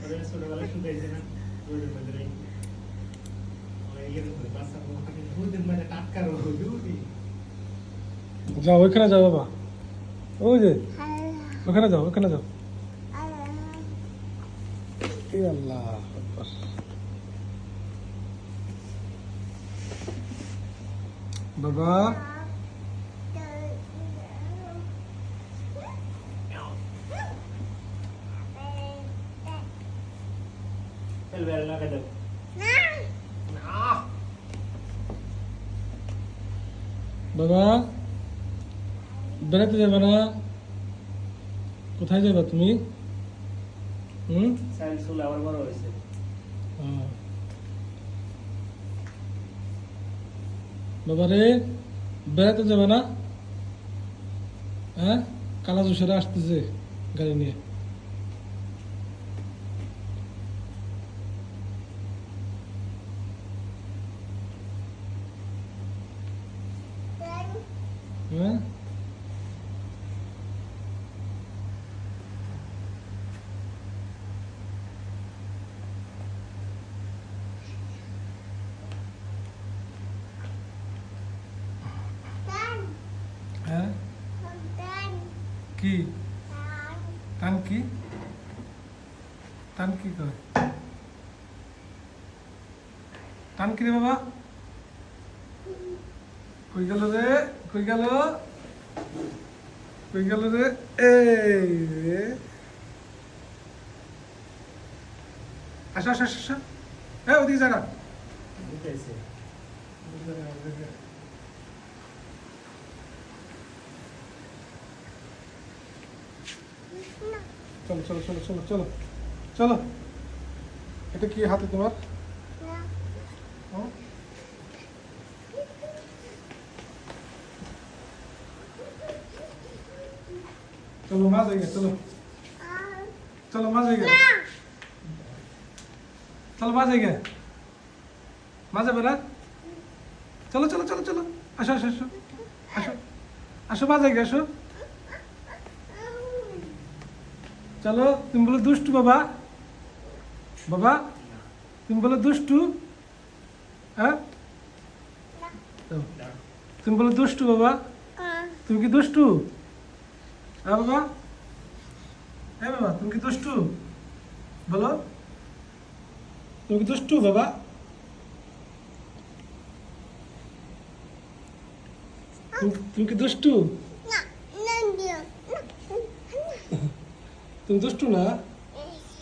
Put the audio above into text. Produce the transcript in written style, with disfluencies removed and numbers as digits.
ছোটবেলা শুকাইছে না রোদের মধ্যে রাখি বাচ্চা রোদের মধ্যে টাটকা রোদ যাও ওইখানে যাও বাবা, ওই যে ওখানে যাও, ওখানে যাও। এ আল্লাহ আকবার। বাবা el ver la que te বাবা বেড়াতে যাবে না? কোথায় যাবে তুমি? সাইল চুল আবার বড় হয়েছে বাবা রে বেড়াতে যাবে না? হ্যাঁ, কালা জুসেরা আসতেছে গাড়ি নিয়ে। হ্যাঁ হ্যাঁ কি টান কি টান কি কয়? টান কি রে বাবা? কই গেল রে, কই গেল, কই গেল রে? এই রে আসা আসা আসা, হ্যাঁ ওদিকে জায়গা বুঝাইছে চলো চলো চলো চলো চলো চলো। এটা কি হাতে তোমার? হুম? চলো মা যাই গে, চলো চলো মা যাই গে, চলো মা যাই গে, মা যাবে না? চলো চলো চলো চলো, আসো আসো আসো আসো আসো মা যাই গে, আসো। চলো, তুমি বলো দুষ্টু বাবা, বাবা তুমি বলো দুষ্টু, হ্যাঁ তুমি বলো দুষ্টু বাবা, তুমি কি দুষ্টু? হ্যাঁ বাবা, হ্যাঁ বাবা তুমি কি দুষ্টু? বলো তুমি কি দুষ্টু বাবা? তুমি কি দুষ্টু? তুমি দুষ্টু না?